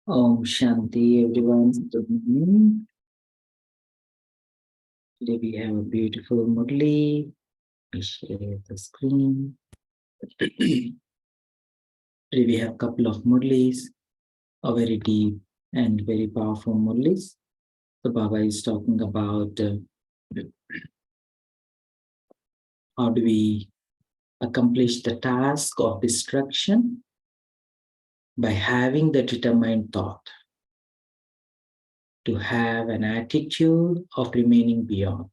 Om Shanti, everyone. Good evening. Today we have a beautiful Murli. I share the screen. Today we have a couple of Murlis, a very deep and very powerful Murlis. So Baba is talking about how do we accomplish the task of destruction by having the determined thought, to have an attitude of remaining beyond.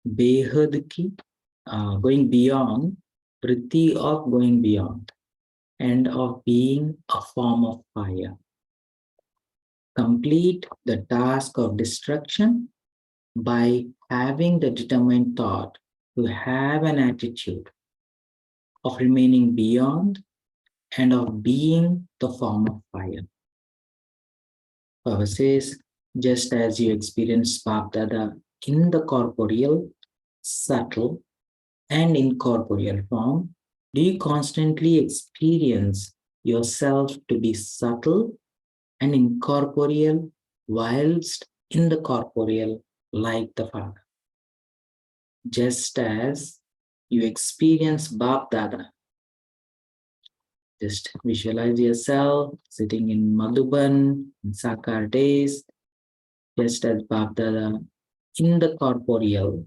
Behad ki, going beyond, vritti of going beyond, and of being a form of fire. Complete the task of destruction by having the determined thought to have an attitude of remaining beyond and of being the form of fire. Baba says, just as you experience Bapdada in the corporeal, subtle, and incorporeal form, do you constantly experience yourself to be subtle and incorporeal whilst in the corporeal like the Father? Just as you experience Bap Dada, just visualize yourself sitting in Madhuban, in Sakar days, just as Bap Dada in the corporeal,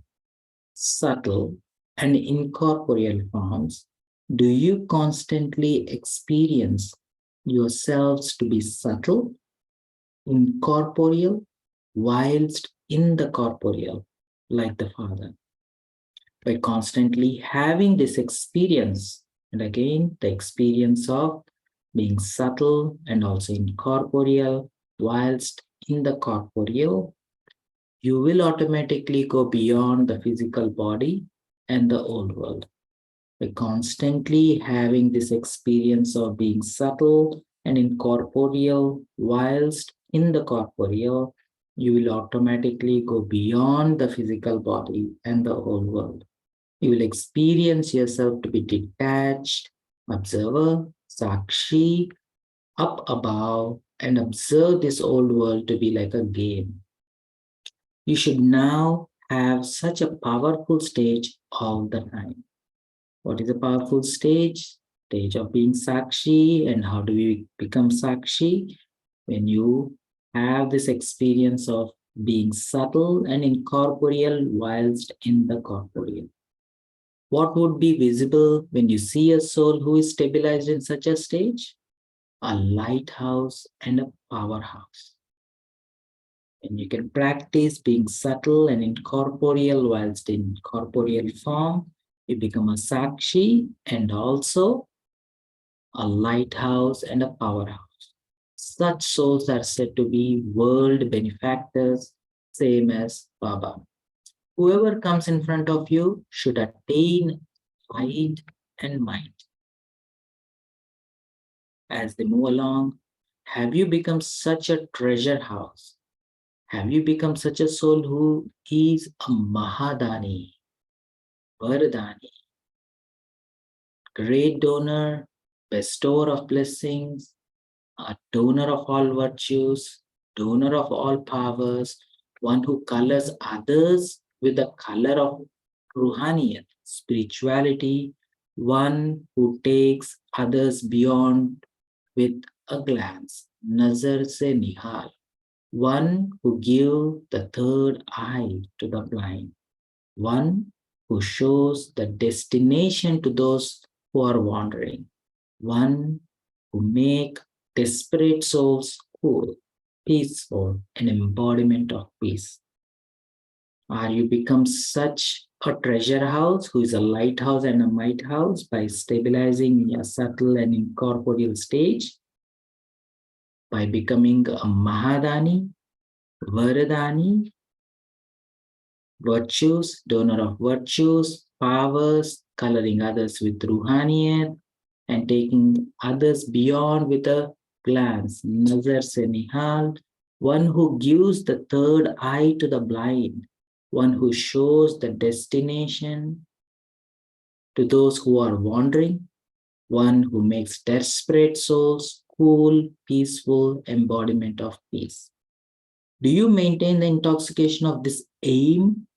subtle, and incorporeal forms. Do you constantly experience yourselves to be subtle, incorporeal, whilst in the corporeal, like the Father? By constantly having this experience, and again, the experience of being subtle and also incorporeal, whilst in the corporeal, you will automatically go beyond the physical body and the old world. By constantly having this experience of being subtle and incorporeal whilst in the corporeal, you will automatically go beyond the physical body and the old world. You will experience yourself to be detached, observer, sakshi, up above, and observe this old world to be like a game. You should now have such a powerful stage all the time. What is a powerful stage? Stage of being Sakshi. And how do we become Sakshi? When you have this experience of being subtle and incorporeal whilst in the corporeal. What would be visible when you see a soul who is stabilized in such a stage? A lighthouse and a powerhouse. And you can practice being subtle and incorporeal whilst in corporeal form. You become a Sakshi and also a lighthouse and a powerhouse. Such souls are said to be world benefactors, same as Baba. Whoever comes in front of you should attain light and might. As they move along, have you become such a treasure house? Have you become such a soul who is a Mahadani, Vardani, great donor, bestower of blessings, a donor of all virtues, donor of all powers, one who colors others with the color of Ruhaniyat, spirituality, one who takes others beyond with a glance, nazar se nihal, one who gives the third eye to the blind, one who shows the destination to those who are wandering, one who make desperate souls cool, peaceful, an embodiment of peace. Are you become such a treasure house who is a lighthouse and a might house by stabilizing in your subtle and incorporeal stage? By becoming a Mahadani, Varadani, virtues, donor of virtues, powers, coloring others with Ruhaniyat, and taking others beyond with a glance, nazar se nihal, one who gives the third eye to the blind, one who shows the destination to those who are wandering, one who makes desperate souls cool, peaceful embodiment of peace. Do you maintain the intoxication of this aim?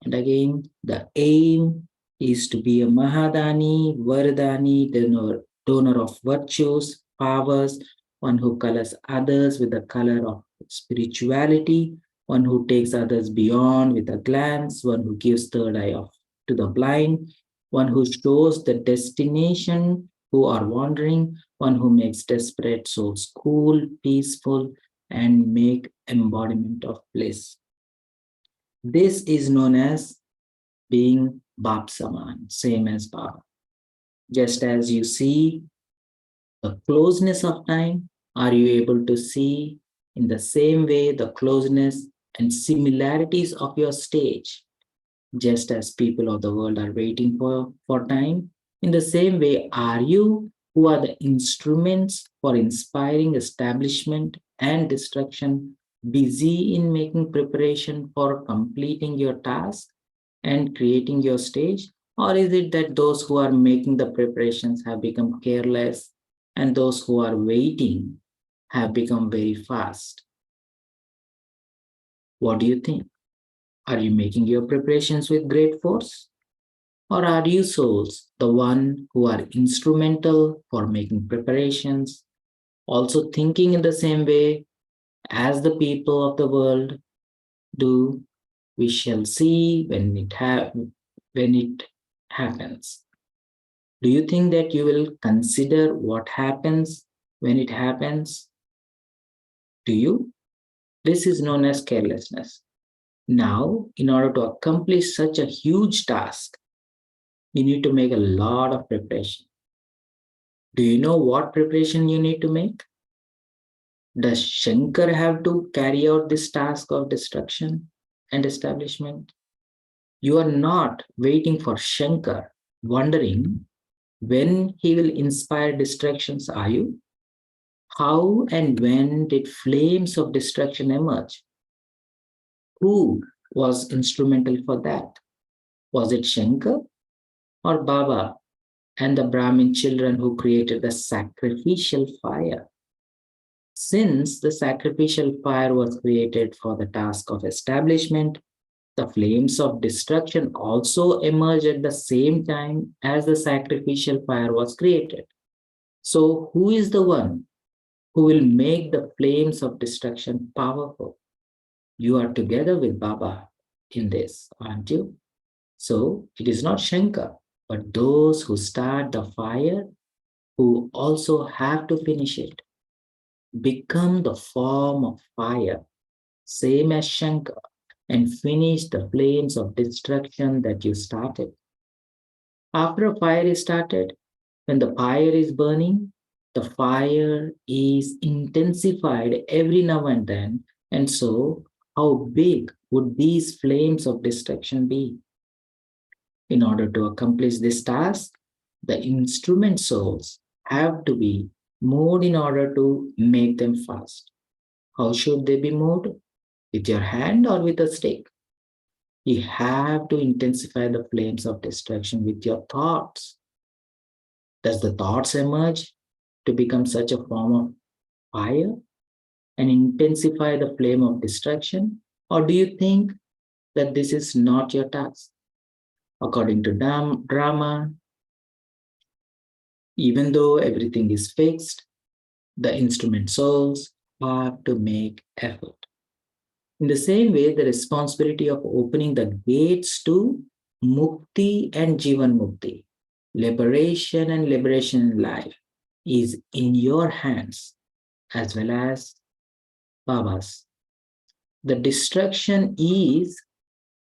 And again, the aim is to be a Mahadani, Vardani, donor of virtues, powers, one who colors others with the color of spirituality, one who takes others beyond with a glance, one who gives third eye to the blind, one who shows the destination who are wandering, one who makes desperate souls cool, peaceful, and make embodiment of bliss. This is known as being Bab Saman, same as Baba. Just as you see the closeness of time, are you able to see in the same way the closeness and similarities of your stage? Just as people of the world are waiting for time, in the same way, are you who are the instruments for inspiring establishment and destruction busy in making preparation for completing your task and creating your stage? Or is it that those who are making the preparations have become careless and those who are waiting have become very fast? What do you think? Are you making your preparations with great force? Or are you souls the one who are instrumental for making preparations, also thinking in the same way as the people of the world do? We shall see when it happens. Do you think that you will consider what happens when it happens? Do you? This is known as carelessness. Now, in order to accomplish such a huge task, you need to make a lot of preparation. Do you know what preparation you need to make? Does Shankar have to carry out this task of destruction and establishment? You are not waiting for Shankar, wondering when he will inspire destructions, are you? How and when did flames of destruction emerge? Who was instrumental for that? Was it Shankar or Baba and the Brahmin children who created the sacrificial fire? Since the sacrificial fire was created for the task of establishment, the flames of destruction also emerged at the same time as the sacrificial fire was created. So, who is the one who will make the flames of destruction powerful? You are together with Baba in this, aren't you? So, it is not Shankar, but those who start the fire who also have to finish it. Become the form of fire, same as Shankar, and finish the flames of destruction that you started. After a fire is started, when the fire is burning, the fire is intensified every now and then. And so, how big would these flames of destruction be? In order to accomplish this task, the instrument souls have to be moved in order to make them fast. How should they be moved? With your hand or with a stick? You have to intensify the flames of destruction with your thoughts. Does the thoughts emerge to become such a form of fire and intensify the flame of destruction? Or do you think that this is not your task? According to drama, even though everything is fixed, the instrument souls have to make effort. In the same way, the responsibility of opening the gates to Mukti and Jivan Mukti, liberation and liberation in life, is in your hands as well as Baba's. The destruction is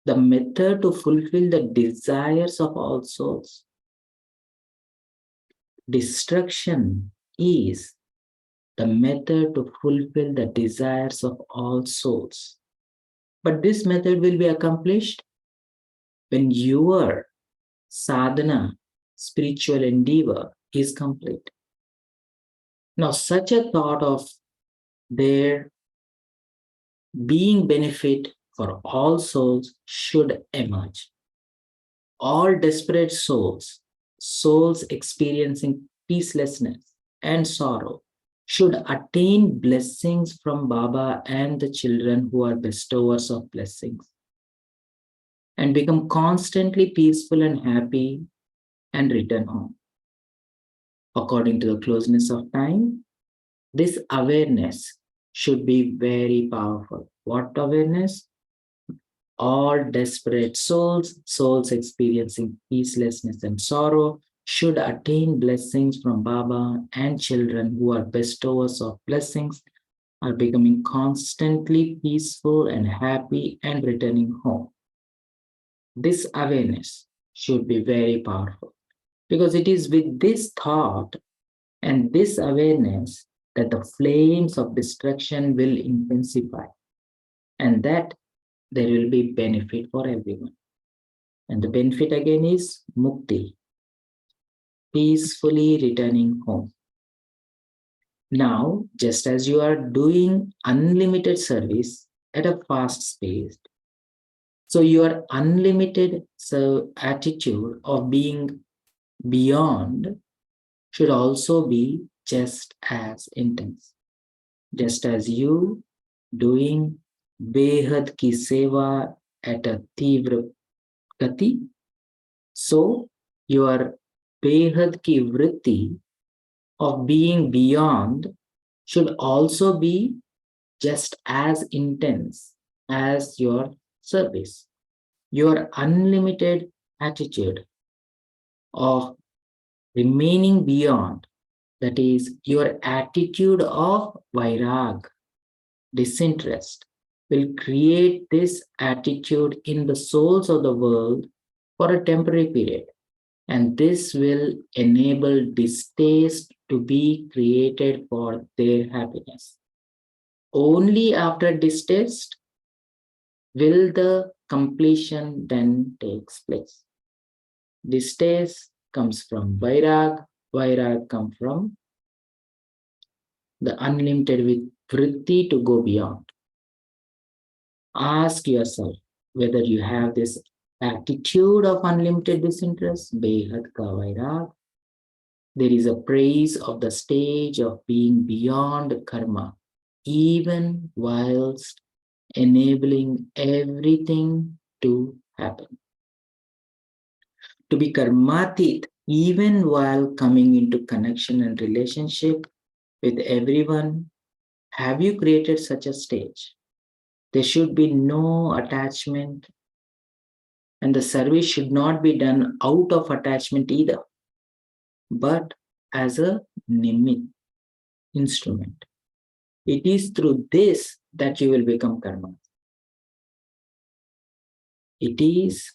the method to fulfill the desires of all souls. Destruction is the method to fulfill the desires of all souls. But this method will be accomplished when your sadhana, spiritual endeavor, is complete. Now, such a thought of there being benefit for all souls should emerge. All desperate souls, souls experiencing peacelessness and sorrow, should attain blessings from Baba and the children who are bestowers of blessings, and become constantly peaceful and happy and return home. According to the closeness of time, this awareness should be very powerful. What awareness? All desperate souls experiencing peacelessness and sorrow, should attain blessings from Baba, and children who are bestowers of blessings are becoming constantly peaceful and happy and returning home. This awareness should be very powerful because it is with this thought and this awareness that the flames of destruction will intensify, and that there will be benefit for everyone. And the benefit again is mukti, peacefully returning home. Now, just as you are doing unlimited service at a fast pace, so your unlimited attitude of being beyond should also be just as intense. Just as you doing behad ki seva at a tivra gati, so your behad ki vritti of being beyond should also be just as intense as your service. Your unlimited attitude of remaining beyond, that is, your attitude of vairag, disinterest, will create this attitude in the souls of the world for a temporary period. And this will enable distaste to be created for their happiness. Only after distaste will the completion then takes place. Distaste comes from vairag, vairag comes from the unlimited vritti to go beyond. Ask yourself whether you have this attitude of unlimited disinterest, behad ka vairag. There is a praise of the stage of being beyond karma, even whilst enabling everything to happen. To be karmatit, even while coming into connection and relationship with everyone, have you created such a stage? There should be no attachment, and the service should not be done out of attachment either, but as a nimit, instrument. It is through this that you will become karma. It is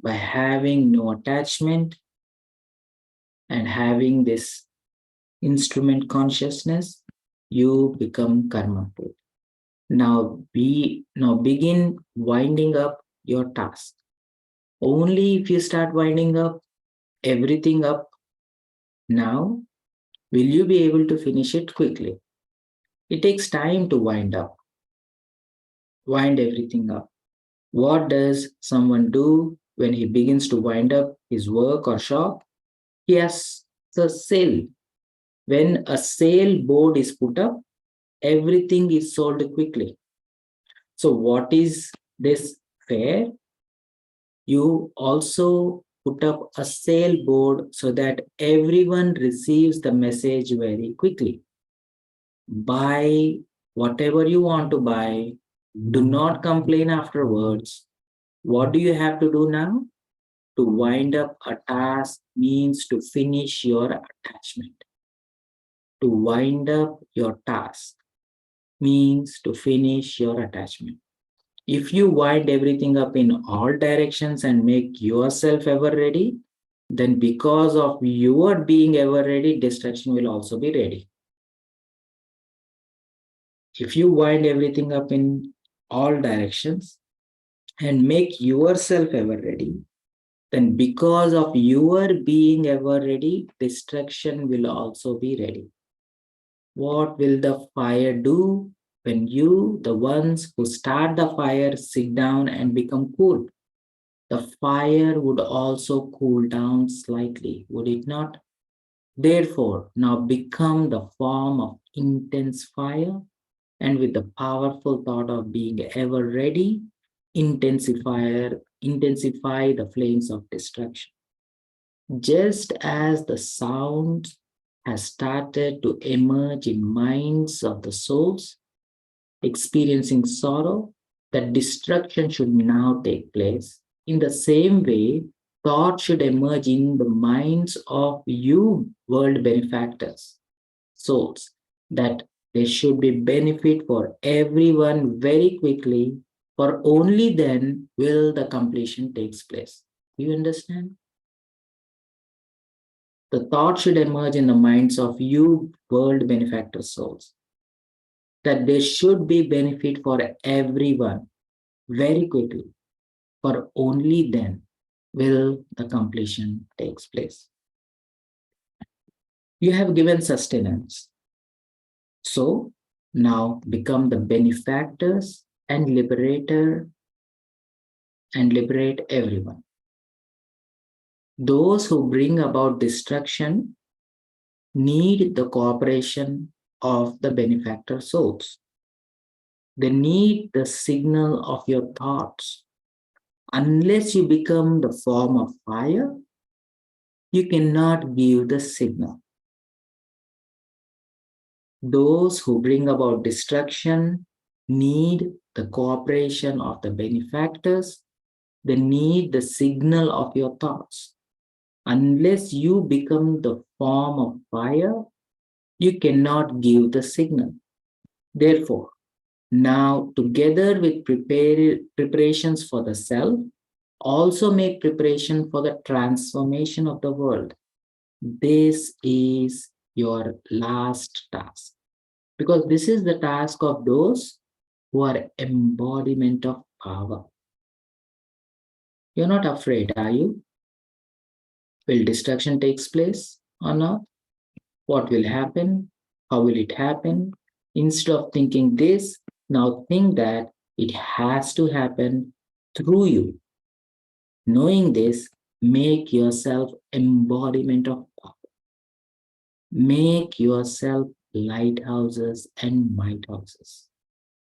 by having no attachment and having this instrument consciousness, you become karma. Now begin winding up your task. Only if you start winding up everything up now, will you be able to finish it quickly. It takes time to wind everything up. What does someone do when he begins to wind up his work or shop? He has a sale. When a sale board is put up, everything is sold quickly. So what is this fair? You also put up a sale board so that everyone receives the message very quickly. Buy whatever you want to buy. Do not complain afterwards. What do you have to do now? To wind up a task means to finish your attachment. To wind up your task means to finish your attachment. If you wind everything up in all directions and make yourself ever ready, then because of your being ever ready, distraction will also be ready. If you wind everything up in all directions and make yourself ever ready, then because of your being ever ready, distraction will also be ready. What will the fire do when you, the ones who start the fire, sit down and become cool? The fire would also cool down slightly, would it not? Therefore, now become the form of intense fire, and with the powerful thought of being ever ready, intensify the flames of destruction. Just as the sound has started to emerge in minds of the souls experiencing sorrow, that destruction should now take place. In the same way, thought should emerge in the minds of you world benefactors, souls, that there should be benefit for everyone very quickly, for only then will the completion takes place. Do you understand? The thought should emerge in the minds of you world benefactor souls that there should be benefit for everyone very quickly, for only then will the completion takes place. You have given sustenance. So now become the benefactors and liberator and liberate everyone. Those who bring about destruction need the cooperation of the benefactor souls. They need the signal of your thoughts. Unless you become the form of fire, you cannot give the signal. Those who bring about destruction need the cooperation of the benefactors. They need the signal of your thoughts. Unless you become the form of fire, you cannot give the signal. Therefore, now together with preparations for the self, also make preparation for the transformation of the world. This is your last task. Because this is the task of those who are embodiment of power. You're not afraid, are you? Will destruction takes place or not? What will happen? How will it happen? Instead of thinking this, now think that it has to happen through you. Knowing this, make yourself embodiment of power. Make yourself lighthouses and mighthouses.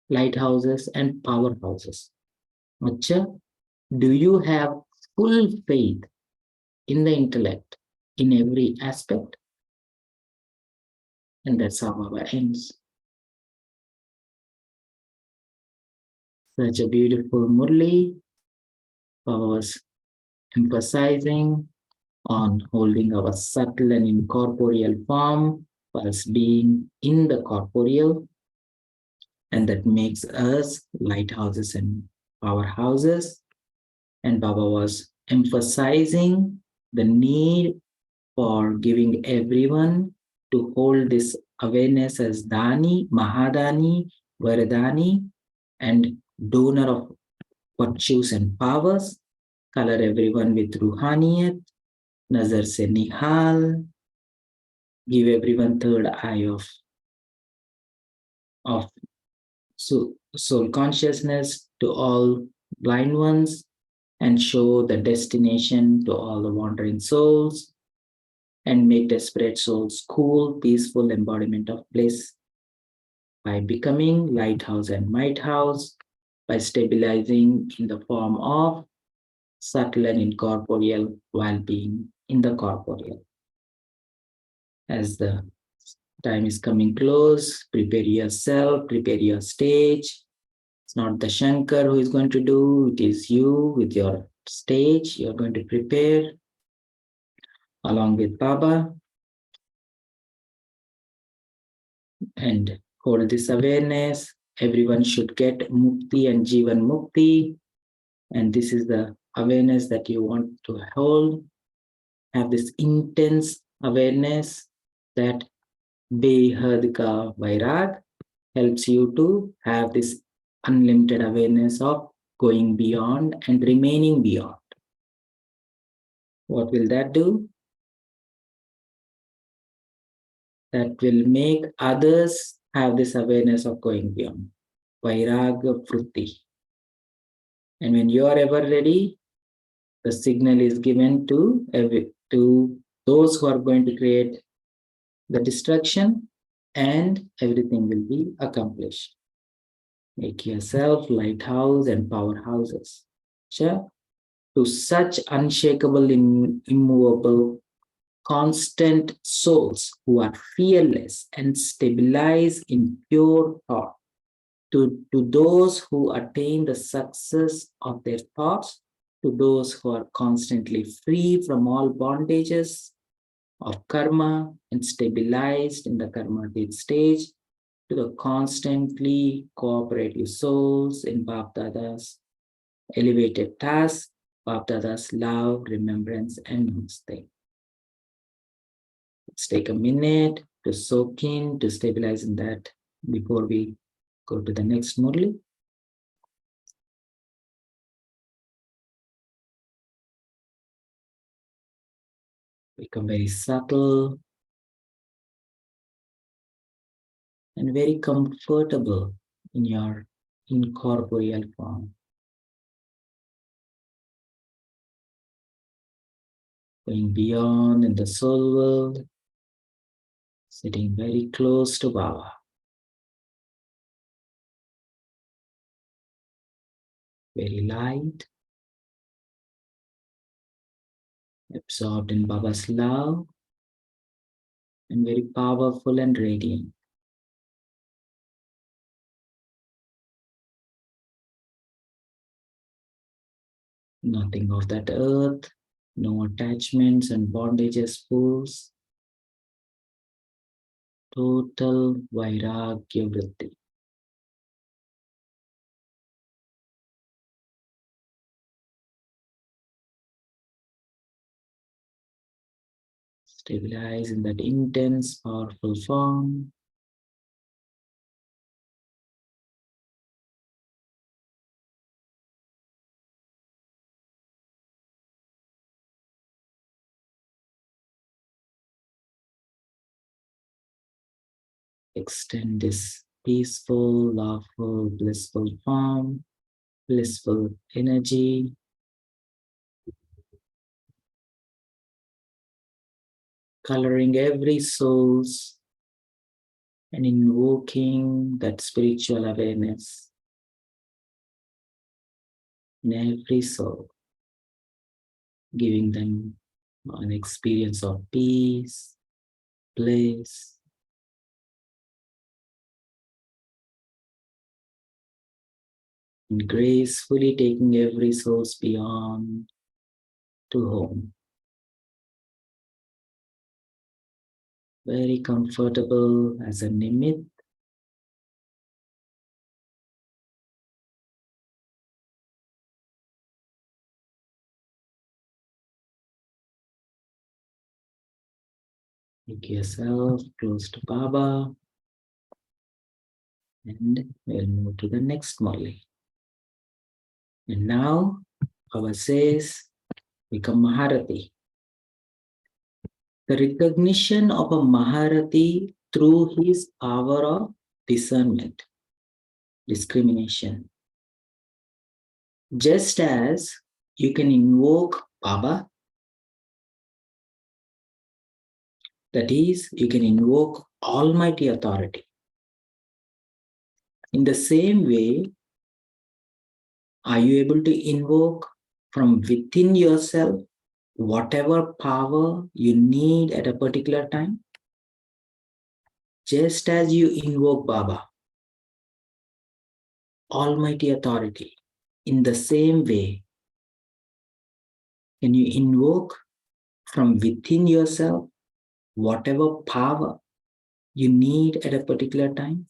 Lighthouses and powerhouses. Acha, do you have full faith in the intellect in every aspect? And that's how Baba ends. Such a beautiful Murli. Baba was emphasizing on holding our subtle and incorporeal form whilst being in the corporeal, and that makes us lighthouses and powerhouses. And Baba was emphasizing the need for giving everyone to hold this awareness as Dani, Mahadani, Varadani, and donor of virtues and powers. Color everyone with Ruhaniyat, Nazar se Nihal, give everyone third eye of soul consciousness to all blind ones, and show the destination to all the wandering souls, and make desperate souls cool, peaceful embodiment of bliss by becoming lighthouse and mighthouse, by stabilizing in the form of subtle and incorporeal while being in the corporeal. As the time is coming close, prepare yourself, prepare your stage. It's not the Shankar who is going to do, it is you with your stage. You're going to prepare along with Baba and hold this awareness. Everyone should get Mukti and Jivan Mukti. And this is the awareness that you want to hold. Have this intense awareness that Behad Ka Vairag helps you to have this unlimited awareness of going beyond and remaining beyond. What will that do? That will make others have this awareness of going beyond. Vairaga Vritti. And when you are ever ready, the signal is given to those who are going to create the destruction. and everything will be accomplished. Make yourself lighthouse and powerhouses. Sure. To such unshakable, immovable, constant souls who are fearless and stabilize in pure thought. To those who attain the success of their thoughts, to those who are constantly free from all bondages of karma and stabilized in the karmatic stage, to the constantly cooperative souls in Bapdada's elevated task, Bapdada's love, remembrance, and namaste. Let's take a minute to soak in, to stabilize in that before we go to the next Murli. Become very subtle and very comfortable in your incorporeal form. Going beyond in the soul world, sitting very close to Baba. Very light, absorbed in Baba's love, and very powerful and radiant. Nothing of that earth, no attachments and bondages pulls. Total Vairagya Vritti. Stabilize in that intense, powerful form. Extend this peaceful, lawful, blissful form, blissful energy. Coloring every soul's and invoking that spiritual awareness in every soul, giving them an experience of peace, bliss, and gracefully taking every soul's beyond to home. Very comfortable as a nimit. Make yourself close to Baba, and we'll move to the next Murli. And now, Baba says, become Maharati. The recognition of a Maharati through his power of discernment, discrimination. Just as you can invoke Baba, that is, you can invoke Almighty Authority. In the same way, are you able to invoke from within yourself whatever power you need at a particular time? Just as you invoke Baba, Almighty Authority, in the same way, can you invoke from within yourself whatever power you need at a particular time?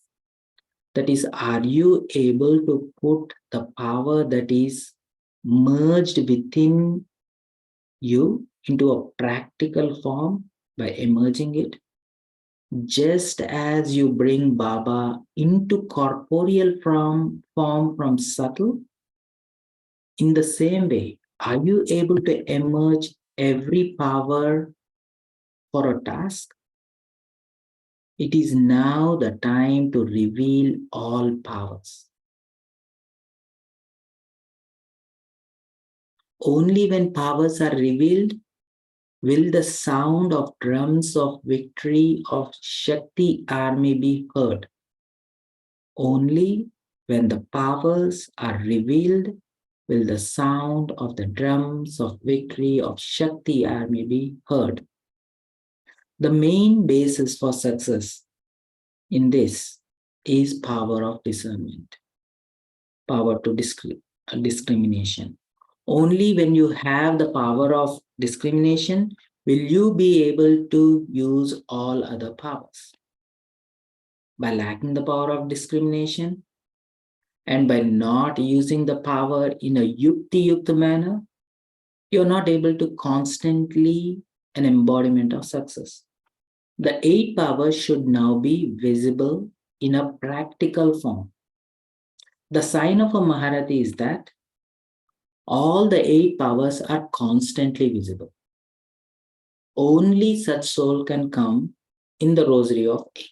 That is, are you able to put the power that is merged within you into a practical form by emerging it? Just as you bring Baba into corporeal form from subtle, in the same way, are you able to emerge every power for a task? It is now the time to reveal all powers. Only when powers are revealed, will the sound of drums of victory of Shakti army be heard. Only when the powers are revealed will the sound of the drums of victory of Shakti army be heard. The main basis for success in this is power of discernment, power to discrimination. Only when you have the power of discrimination will you be able to use all other powers. By lacking the power of discrimination and by not using the power in a yukti-yukta manner, you're not able to constantly an embodiment of success. The 8 powers should now be visible in a practical form. The sign of a Maharati is that all the 8 powers are constantly visible. Only such soul can come in the rosary of 8.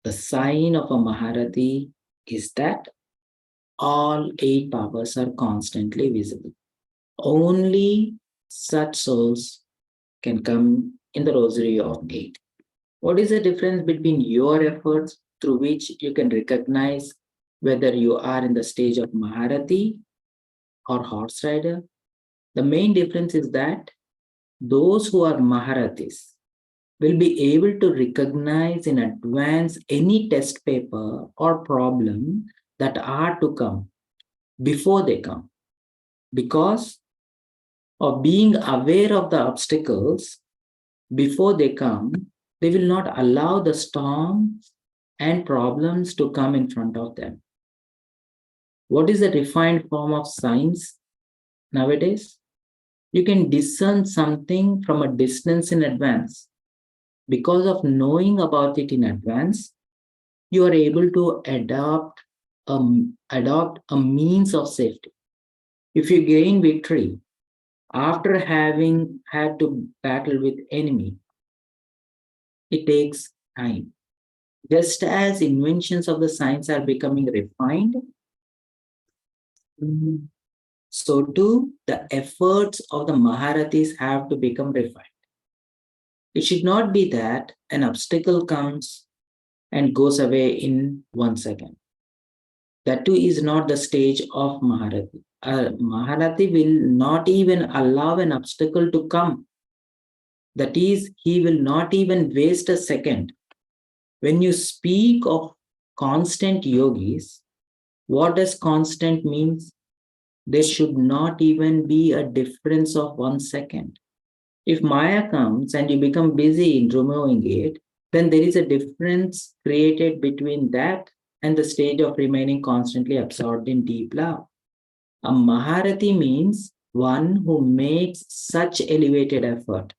The sign of a Maharati is that all 8 powers are constantly visible. Only such souls can come in the rosary of 8. What is the difference between your efforts through which you can recognize whether you are in the stage of Maharati or horse rider? The main difference is that those who are Maharatis will be able to recognize in advance any test paper or problem that are to come before they come. Because of being aware of the obstacles before they come, they will not allow the storms and problems to come in front of them. What is the refined form of science nowadays? You can discern something from a distance in advance. Because of knowing about it in advance, you are able to adopt a means of safety. If you gain victory after having had to battle with enemy, it takes time. Just as inventions of the science are becoming refined, so too the efforts of the Maharatis have to become refined. It should not be that an obstacle comes and goes away in 1 second. That too is not the stage of Maharati. Maharati will not even allow an obstacle to come. That is, he will not even waste a second. When you speak of constant yogis, what does constant means? There should not even be a difference of 1 second. If Maya comes and you become busy in removing it, then there is a difference created between that and the stage of remaining constantly absorbed in deep love. A Maharati means one who makes such elevated effort.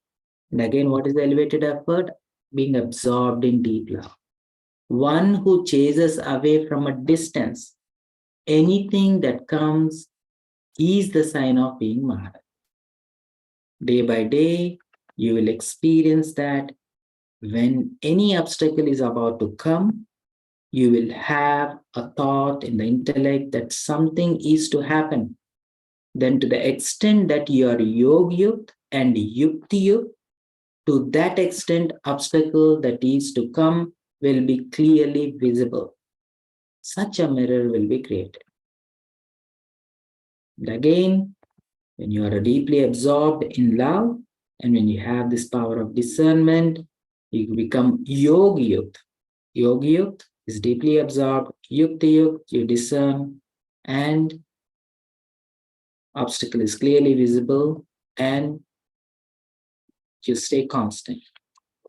And again, what is the elevated effort? Being absorbed in deep love. One who chases away from a distance anything that comes is the sign of being Maharati. Day by day, you will experience that when any obstacle is about to come, you will have a thought in the intellect that something is to happen. Then to the extent that you are yogyukt and yuktiyukt, to that extent obstacle that is to come will be clearly visible. Such a mirror will be created. And again, when you are deeply absorbed in love and when you have this power of discernment, you become yogyukt. Yogyukt is deeply absorbed, yuktiyukt, you discern, and obstacle is clearly visible and you stay constant.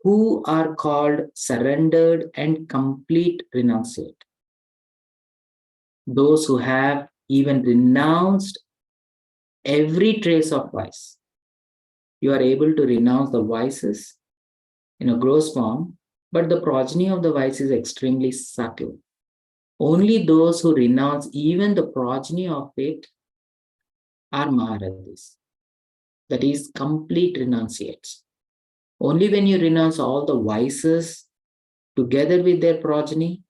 Who are called surrendered and complete renunciate? Those who have even renounced every trace of vice. You are able to renounce the vices in a gross form, but the progeny of the vice is extremely subtle. Only those who renounce even the progeny of it are Maharatis. That is, complete renunciates. Only when you renounce all the vices together with their progeny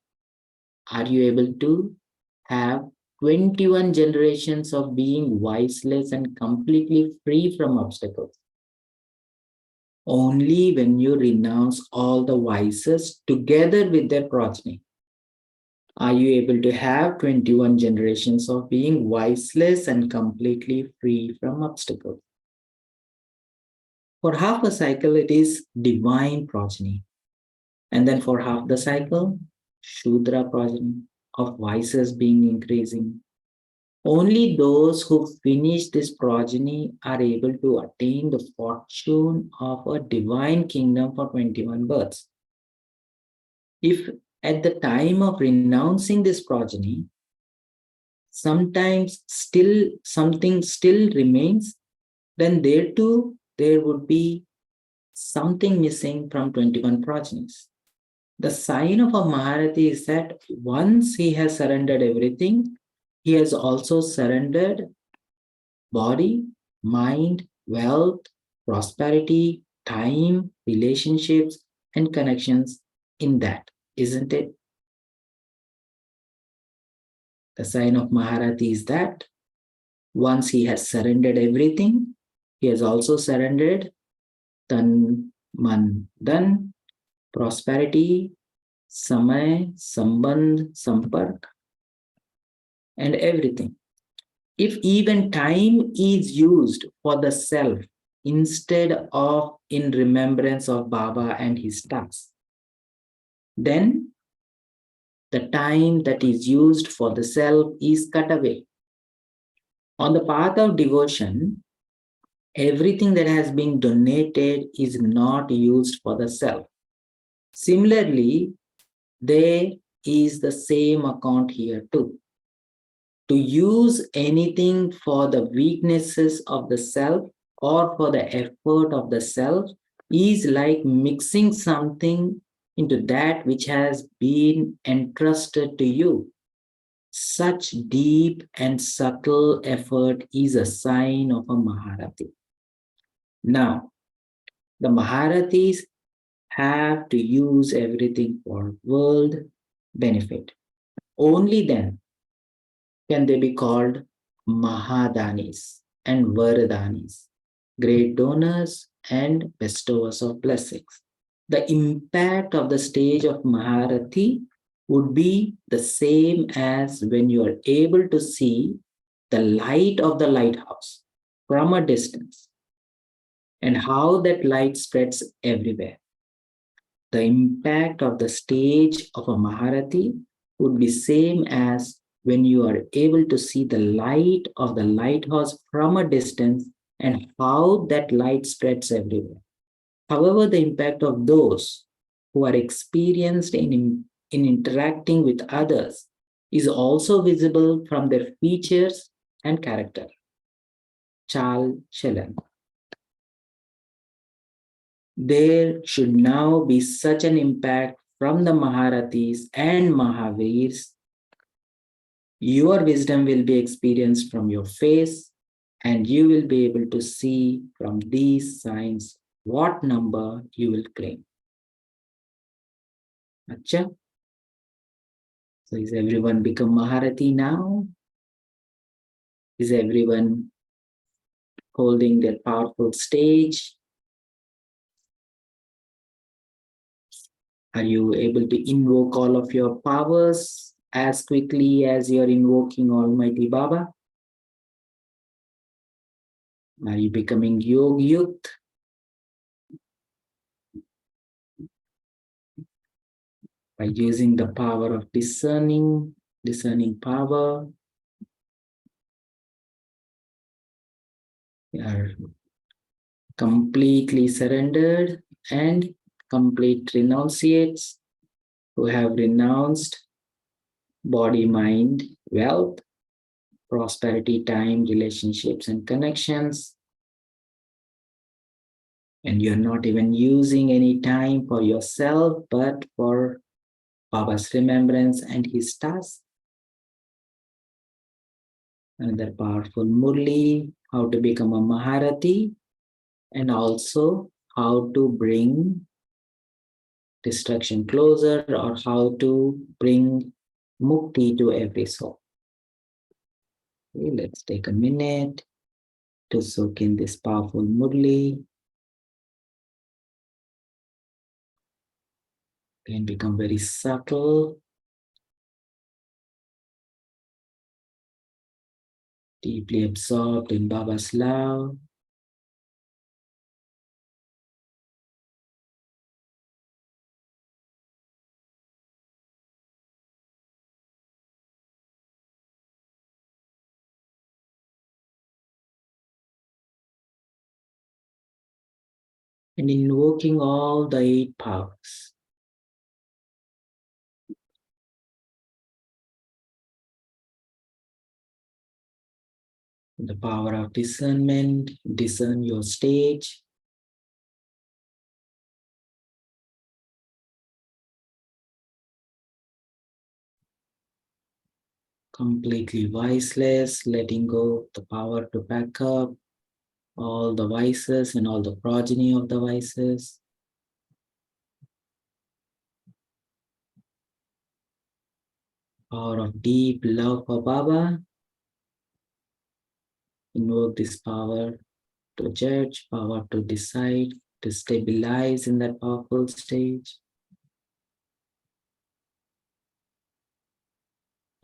are you able to have 21 generations of being wiseless and completely free from obstacles. Only when you renounce all the vices together with their progeny are you able to have 21 generations of being wiseless and completely free from obstacles. For half a cycle, it is divine progeny. And then for half the cycle, Shudra progeny of vices being increasing. Only those who finish this progeny are able to attain the fortune of a divine kingdom for 21 births. If at the time of renouncing this progeny, sometimes still something still remains, then there too there would be something missing from 21 progenies. The sign of a Maharati is that once he has surrendered everything, he has also surrendered body, mind, wealth, prosperity, time, relationships, and connections in that, isn't it? The sign of Maharati is that once he has surrendered everything, he has also surrendered tan, man, dhan, prosperity, samay, sambandh, sampark, and everything. If even time is used for the self instead of in remembrance of Baba and his tasks, then the time that is used for the self is cut away. On the path of devotion, everything that has been donated is not used for the self. Similarly, there is the same account here too. To use anything for the weaknesses of the self or for the effort of the self is like mixing something into that which has been entrusted to you. Such deep and subtle effort is a sign of a Maharati. Now, the Maharatis have to use everything for world benefit. Only then can they be called Mahadanis and Varadanis, great donors and bestowers of blessings. The impact of the stage of Maharati would be the same as when you are able to see the light of the lighthouse from a distance and how that light spreads everywhere. The impact of the stage of a Maharati would be same as when you are able to see the light of the lighthouse from a distance and how that light spreads everywhere. However, the impact of those who are experienced in interacting with others is also visible from their features and character. Chal Chalan. There should now be such an impact from the Maharatis and Mahavirs. Your wisdom will be experienced from your face, and you will be able to see from these signs what number you will claim. Acha? So is everyone become Maharati now? Is everyone holding their powerful stage? Are you able to invoke all of your powers as quickly as you're invoking Almighty Baba? Are you becoming Yog Yukt? By using the power of discerning power, you are completely surrendered and complete renunciates who have renounced body, mind, wealth, prosperity, time, relationships, and connections. And you're not even using any time for yourself, but for Baba's remembrance and his task. Another powerful Murli, how to become a Maharati, and also how to bring destruction closer or how to bring mukti to every soul. Okay, let's take a minute to soak in this powerful Murli. Can become very subtle, deeply absorbed in Baba's love. And invoking all the 8 powers. The power of discernment, discern your stage. Completely viceless, letting go the power to back up all the vices and all the progeny of the vices. Power of deep love for Baba. Invoke this power to judge, power to decide, to stabilize in that powerful stage.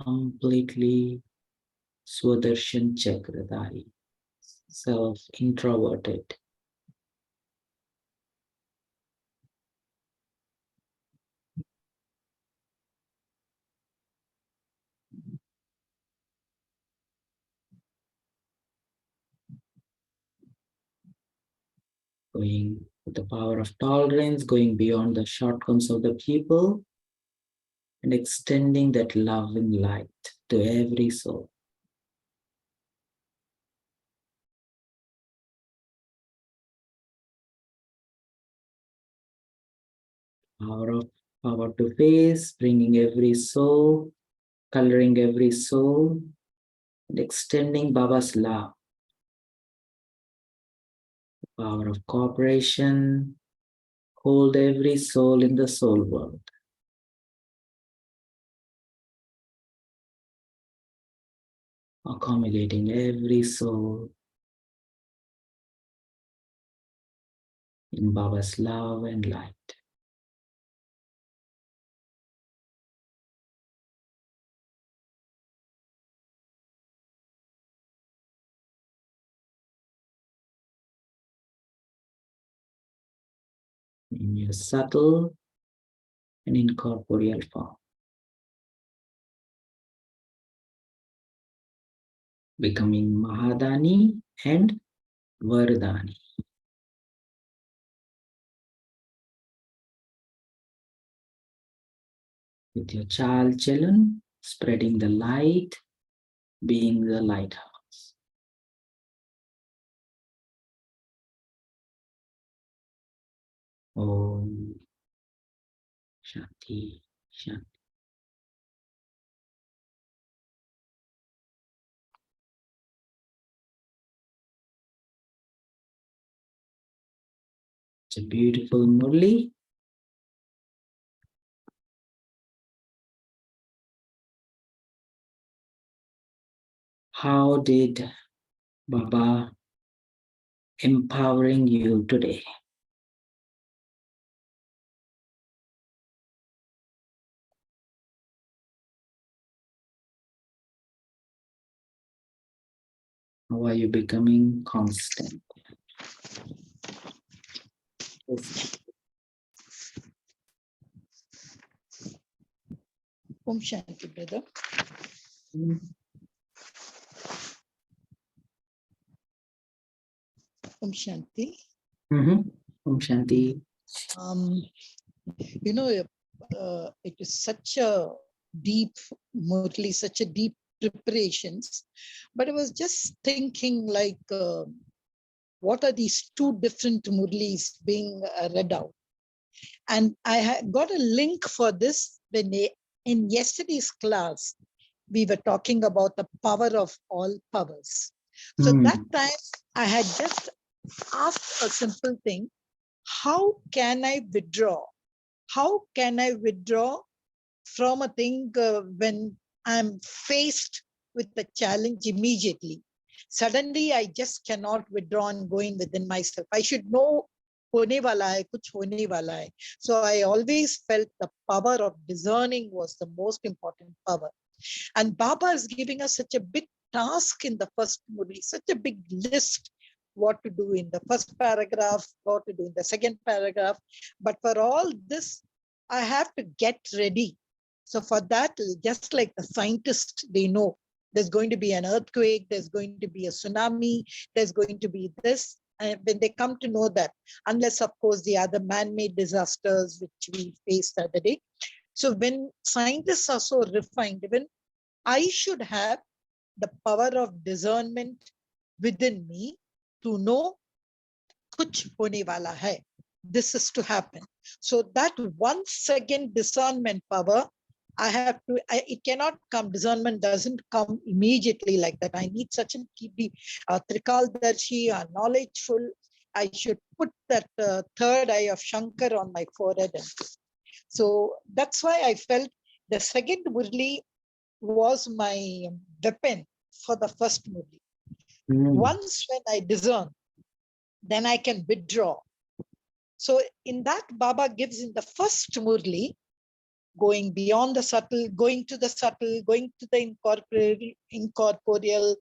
Completely Swadershan Chakradhari, self-introverted. Going with the power of tolerance, going beyond the shortcomings of the people, and extending that love and light to every soul. Power to face, bringing every soul, coloring every soul, and extending Baba's love. Power of cooperation, hold every soul in the soul world. Accommodating every soul in Baba's love and light. In your subtle and incorporeal form. Becoming Mahadani and Vardani. With your Chal Chalun, spreading the light, being the lighthouse. Om Shanti Shanti. It's a beautiful Murli. How did Baba empowering you today? How are you becoming constant? Om Shanti, brother. Om Shanti. Om Shanti. It is such a deep, Murli, such a deep preparations. But I was just thinking like, what are these 2 different Murlis being read out? And I got a link for this when in yesterday's class, we were talking about the power of all powers. So that time I had just asked a simple thing: how can I withdraw? How can I withdraw from a thing when I'm faced with the challenge immediately. Suddenly, I just cannot withdraw and go in within myself. I should know hone wala hai, kuch hone wala hai. So I always felt the power of discerning was the most important power. And Baba is giving us such a big task in the first Murli, such a big list what to do in the first paragraph, what to do in the second paragraph. But for all this, I have to get ready. So for that, just like the scientists, they know there's going to be an earthquake, there's going to be a tsunami, there's going to be this. And when they come to know that, unless, of course, the other man-made disasters which we faced the other day. So when scientists are so refined, even I should have the power of discernment within me to know kuch hone wala hai. This is to happen. So that 1 second discernment power, it cannot come, discernment doesn't come immediately like that. I need such a trikaldarshi, knowledgeful. I should put that third eye of Shankar on my forehead. So that's why I felt the second Murli was my weapon for the first Murli. Once when I discern, then I can withdraw. So in that, Baba gives in the first Murli, going beyond the subtle, going to the subtle, going to the incorporeal,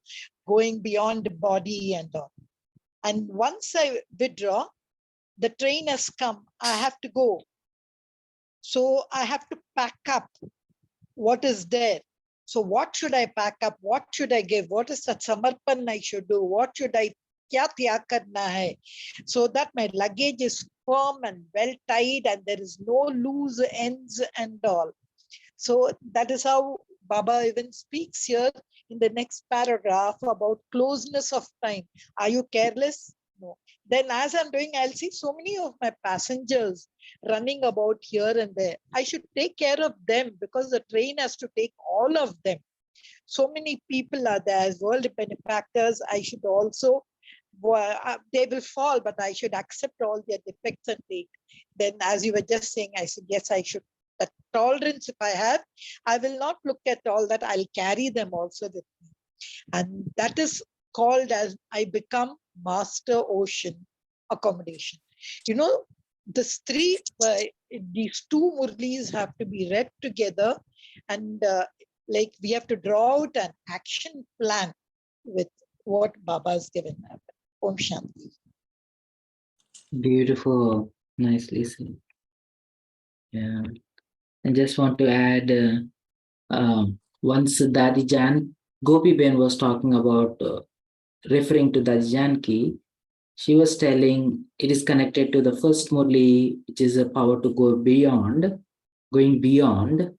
going beyond the body and all. And once I withdraw, the train has come, I have to go. So I have to pack up what is there. So what should I pack up? What should I give? What is that samarpan I should do? What should I kya tyag karna hai? So that my luggage is firm and well tied and there is no loose ends and all. So that is how Baba even speaks here in the next paragraph about closeness of time. Are you careless? No. Then as I'm doing, I'll see so many of my passengers running about here and there. I should take care of them because the train has to take all of them. So many people are there as world benefactors. I should also, they will fall, but I should accept all their defects and take. Then as you were just saying, I said, yes, I should. That tolerance, if I have, I will not look at all that. I'll carry them also with me. And that is called as I become master ocean accommodation. You know, these two Murlis have to be read together and like we have to draw out an action plan with what Baba has given. Om Shanti. Beautiful, nicely said. Yeah, I just want to add, once Dadi Jan, Gopi Ben was talking about, referring to Dadi Janki, she was telling it is connected to the first Murli, which is a power to go beyond, going beyond.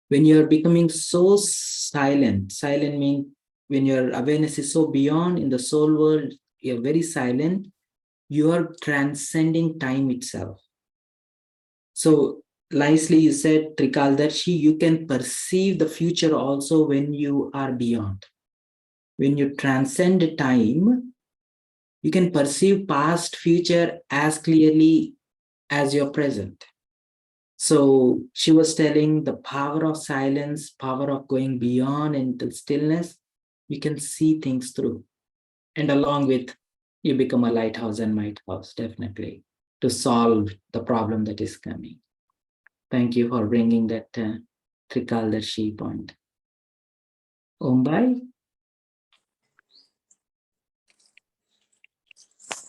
When you're becoming so silent means when your awareness is so beyond in the soul world, you're very silent, you are transcending time itself. So nicely you said, Trikaldarshi, you can perceive the future also when you are beyond. When you transcend time, you can perceive past, future as clearly as your present. So she was telling the power of silence, power of going beyond into stillness, you can see things through. And along with, you become a lighthouse and lighthouse, definitely, to solve the problem that is coming. Thank you for bringing that Trikaldarshi point. Ombai?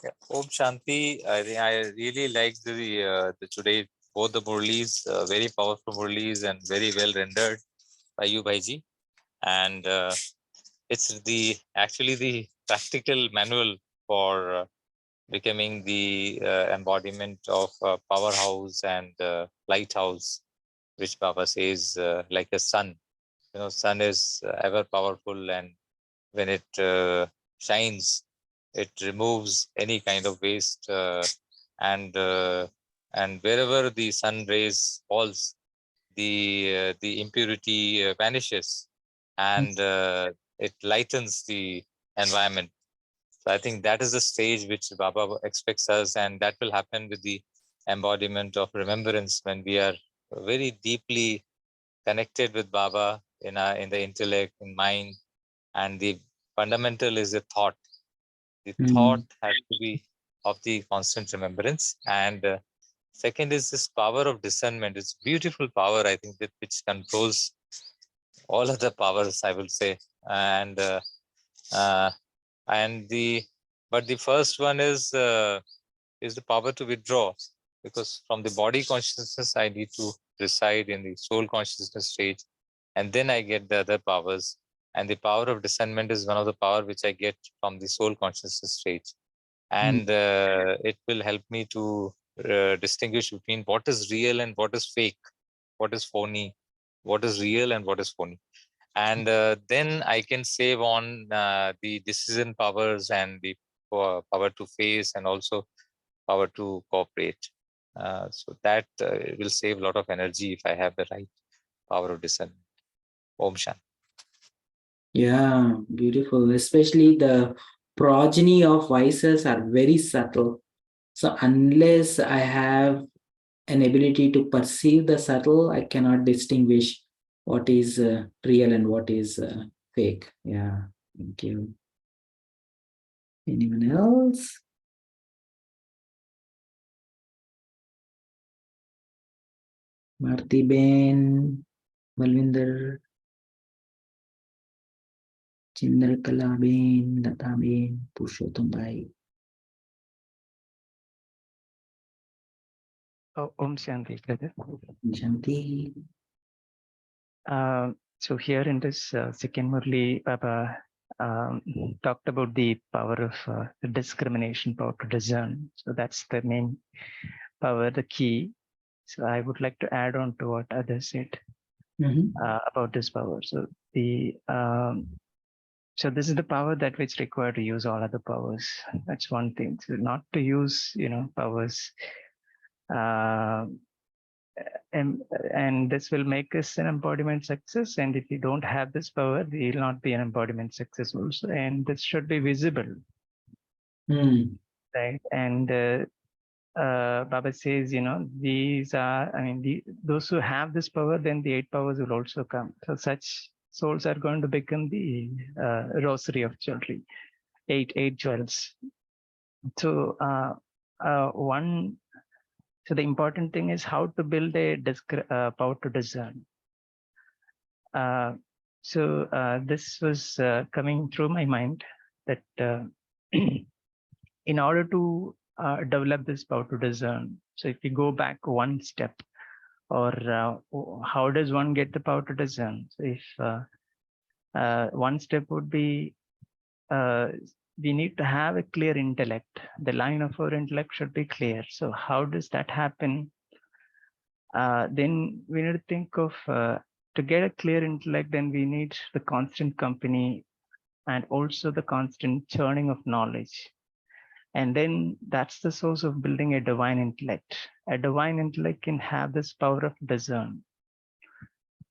Yeah. Om Shanti. I think I really liked the today both the Murlis, very powerful Murlis and very well rendered by you, Bhaiji. And it's actually the practical manual for becoming the embodiment of powerhouse and lighthouse, which Baba says like a sun. You know, sun is ever powerful, and when it shines, it removes any kind of waste, and wherever the sun rays falls, the impurity vanishes, and it lightens the environment. So I think that is the stage which Baba expects us, and that will happen with the embodiment of remembrance when we are very deeply connected with Baba, in the intellect, in mind, and the fundamental is the thought. The thought has to be of the constant remembrance, and second is this power of discernment. It's beautiful power, I think, that which controls all other powers, I will say. And uh, and the but the first one is the power to withdraw, because from the body consciousness I need to reside in the soul consciousness stage, and then I get the other powers. And the power of discernment is one of the power which I get from the soul consciousness stage, and it will help me to distinguish between what is real and what is fake, what is phony, what is real and what is phony. And then I can save on the decision powers and the power to face, and also power to cooperate. So that will save a lot of energy if I have the right power of discernment. Om Shanti. Yeah, beautiful. Especially the progeny of vices are very subtle. So unless I have an ability to perceive the subtle, I cannot distinguish what is real and what is fake. Yeah, thank you. Anyone else? Marti Ben, Malvinder, Chindrakala Ben, Lata Ben, Purushottam Bhai. Oh, Om Shanti, brother. Shanti. So here in this second Murli, Baba talked about the power of the discrimination, power to discern. So that's the main power, the key. So I would like to add on to what others said about this power. So so this is the power that which required to use all other powers. That's one thing. So not to use, powers. And this will make us an embodiment success. And if we don't have this power, we will not be an embodiment success also. And this should be visible, right? And Baba says, these are, those who have this power, then the 8 powers will also come. So such souls are going to become the rosary of jewelry, 8 jewels. So So the important thing is how to build a power to discern. This was coming through my mind that in order to develop this power to discern, so if you go back one step, or how does one get the power to discern? So if one step would be, we need to have a clear intellect. The line of our intellect should be clear. So how does that happen? Then we need to think of, to get a clear intellect, then we need the constant company and also the constant churning of knowledge. And then that's the source of building a divine intellect. A divine intellect can have this power of discern.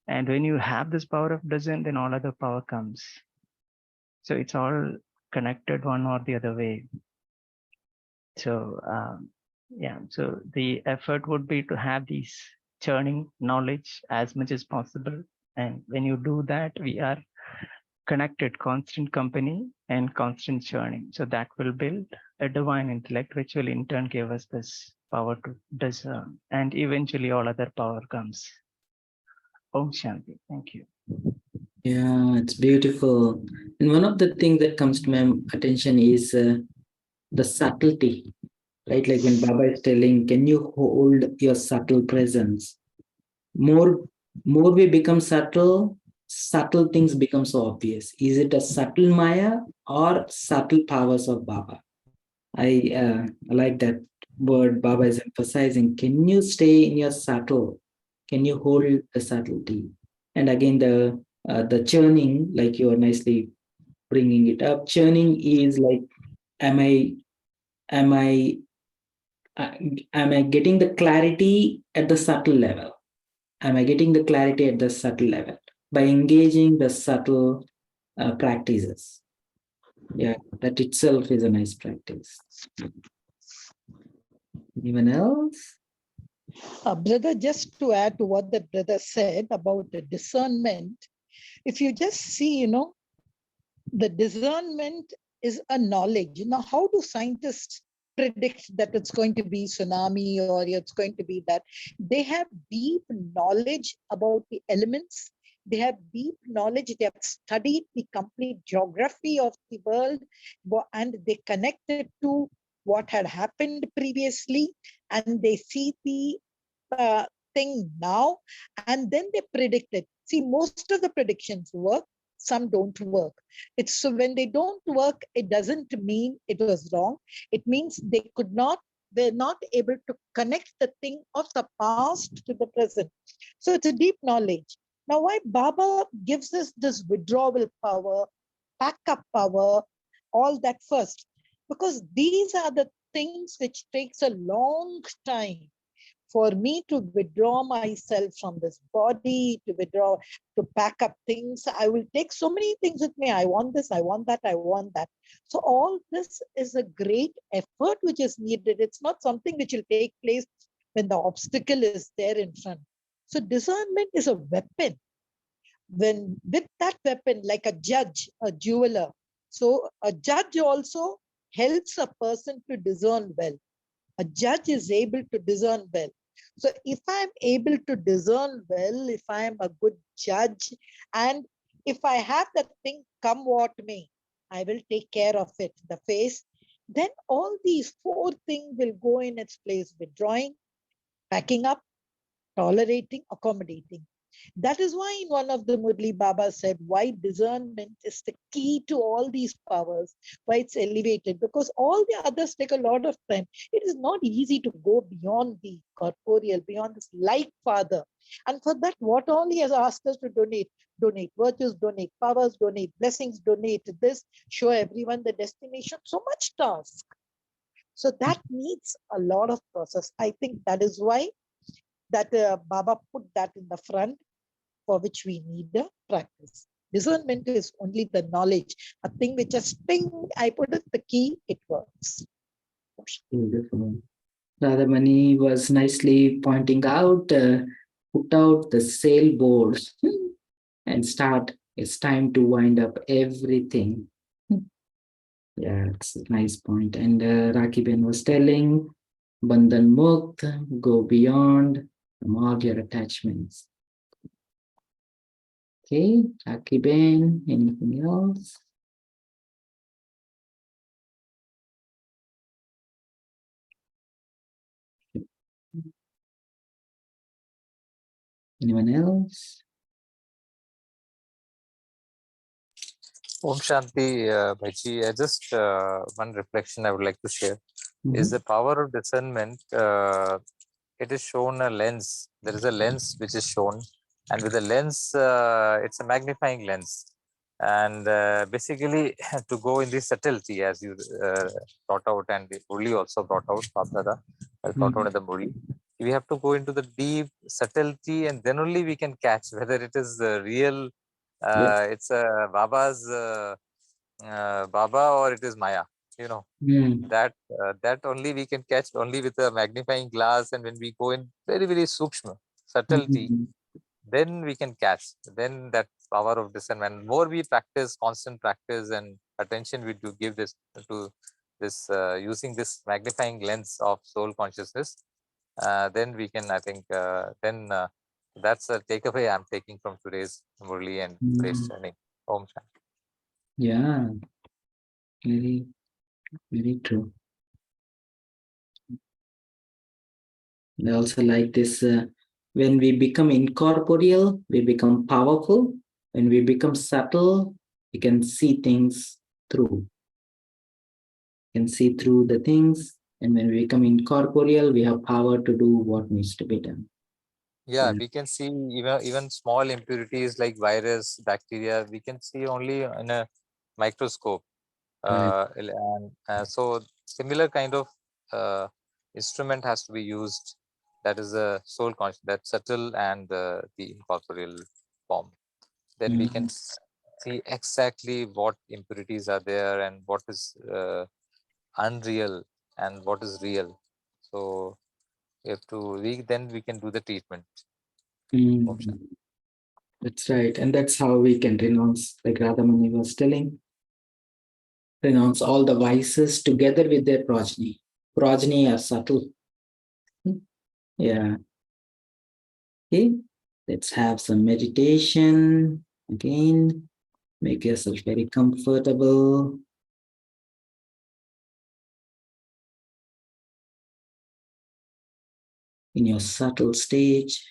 And when you have this power of discern, then all other power comes. So it's all connected one or the other way. So so the effort would be to have these churning knowledge as much as possible. And when you do that, we are connected, constant company and constant churning. So that will build a divine intellect, which will in turn give us this power to discern. And eventually all other power comes. Om Shanti. Thank you. Yeah, it's beautiful. And one of the things that comes to my attention is the subtlety, right? Like when Baba is telling, can you hold your subtle presence? More we become subtle things become so obvious. Is it a subtle Maya or subtle powers of Baba? I like that word Baba is emphasizing. Can you stay in your subtle? Can you hold the subtlety? And again, the churning, like you are nicely bringing it up. Churning is like, am I getting the clarity at the subtle level? Am I getting the clarity at the subtle level by engaging the subtle practices? Yeah, that itself is a nice practice. Anyone else? Brother, just to add to what the brother said about the discernment, If you just see, the discernment is a knowledge. How do scientists predict that it's going to be tsunami or it's going to be that? They have deep knowledge about the elements. They have deep knowledge. They have studied the complete geography of the world, and they connect it to what had happened previously, and they see the thing now, and then they predict it. See, most of the predictions work, some don't work. It's so when they don't work, it doesn't mean it was wrong. It means they're not able to connect the thing of the past to the present. So it's a deep knowledge. Now, why Baba gives us this withdrawal power, backup power, all that first? Because these are the things which takes a long time for me to withdraw myself from this body, to withdraw, to pack up things. I will take so many things with me. I want this, I want that, I want that. So all this is a great effort which is needed. It's not something which will take place when the obstacle is there in front. So discernment is a weapon. When with that weapon, like a judge, a jeweler. So a judge also helps a person to discern well. A judge is able to discern well. So if I'm able to discern well, if I am a good judge, and if I have that thing come what may, I will take care of it, the face, then all these four things will go in its place: withdrawing, packing up, tolerating, accommodating. That is why in one of the Murli Baba said, why discernment is the key to all these powers, why it's elevated, because all the others take a lot of time. It is not easy to go beyond the corporeal, beyond this like Father. And for that, what all he has asked us to donate? Donate virtues, donate powers, donate blessings, donate this, show everyone the destination. So much task. So that needs a lot of process. I think that is why that Baba put that in the front, for which we need a practice. Discernment is only the knowledge, a thing which just ping, I put it the key, it works. Beautiful. Radhamani was nicely pointing out, put out the sailboard and start. It's time to wind up everything. Yeah, it's a nice point. And Rakhi Ben was telling, Bandhan Mukt, go beyond all your attachments. Okay, Rakhi Ben, anything else? Anyone else? Om Shanti, Bhaji. Just one reflection I would like to share is the power of discernment. It is shown a lens. There is a lens which is shown, and with the lens, it's a magnifying lens. And basically, to go in the subtlety, as you brought out, and Murli also brought out, Dada, brought out in the Murli, we have to go into the deep subtlety, and then only we can catch whether it is real. It's Baba's Baba or it is Maya. You know that only we can catch only with a magnifying glass, and when we go in very sukshma subtlety, then we can catch. Then that power of discernment. More we practice, constant practice and attention we do give this to this using this magnifying lens of soul consciousness. Then we can, I think, that's a takeaway I'm taking from today's Murli and today's training. Om Shanti. Yeah, very true. I also like this, when we become incorporeal, we become powerful. When we become subtle, we can see things through. We can see through the things. And when we become incorporeal, we have power to do what needs to be done. Yeah, we can see even small impurities like virus, bacteria, we can see only in a microscope. So similar kind of instrument has to be used. That is a soul conscious, that subtle and the incorporeal form. Then we can see exactly what impurities are there and what is unreal and what is real. So we have to then we can do the treatment. That's right. And that's how we can renounce, like Radhamani was telling, renounce all the vices together with their progeny. Progeny are subtle. Yeah. Okay. Let's have some meditation. Again, make yourself very comfortable. In your subtle stage.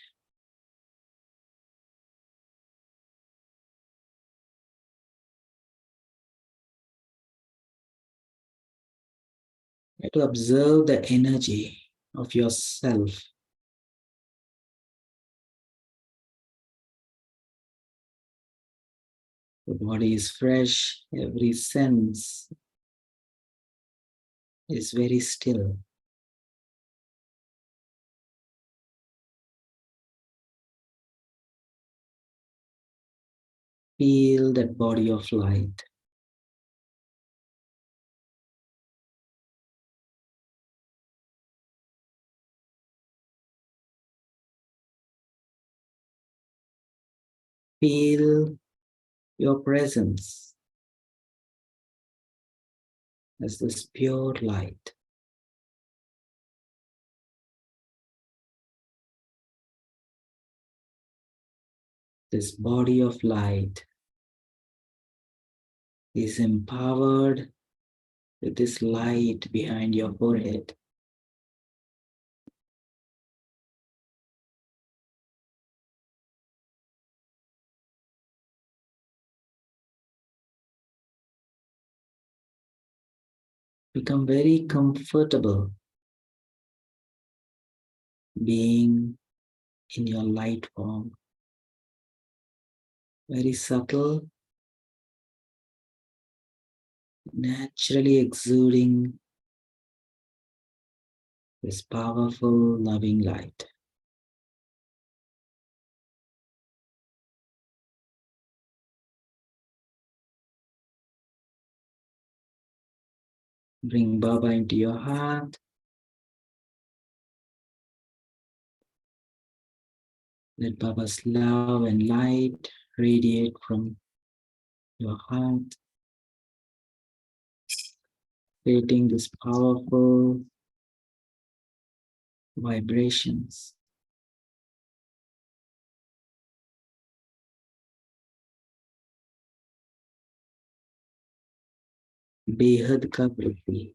Try to observe the energy of yourself. The body is fresh, every sense is very still. Feel that body of light. Feel your presence as this pure light. This body of light is empowered with this light behind your forehead. Become very comfortable being in your light form. Very subtle, naturally exuding this powerful, loving light. Bring Baba into your heart. Let Baba's love and light radiate from your heart, creating this powerful vibrations. Behad ka priti.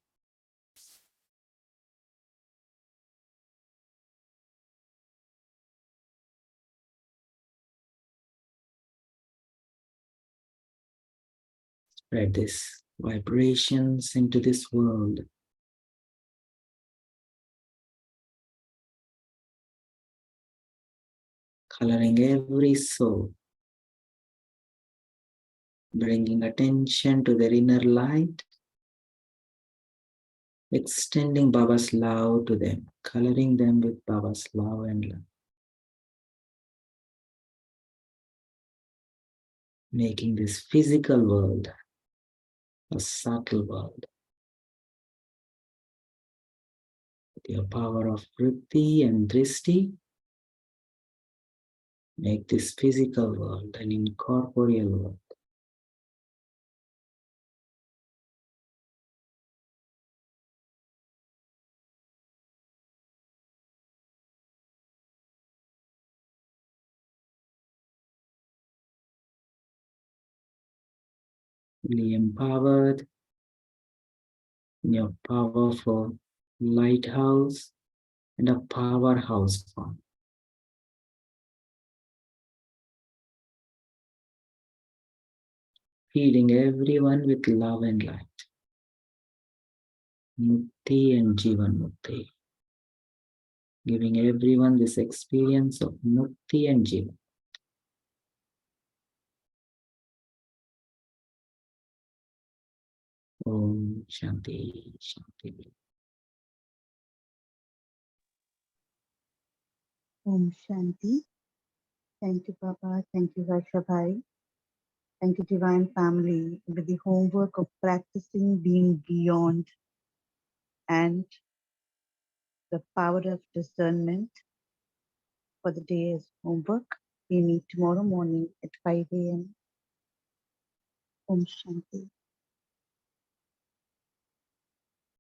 Spread this vibrations into this world. Coloring every soul. Bringing attention to their inner light. Extending Baba's love to them. Coloring them with Baba's love and love. Making this physical world a subtle world. With your power of vritti and dristi, make this physical world an incorporeal world. Fully empowered in your powerful lighthouse and a powerhouse form. Feeding everyone with love and light. Mukti and Jivan Mukti. Giving everyone this experience of Mukti and Jivan. Om Shanti Shanti. Om Shanti. Thank you, Papa. Thank you, Varshabhai. Thank you, Divine Family, with the homework of practicing being beyond and the power of discernment for the day as homework. We meet tomorrow morning at 5 a.m. Om Shanti.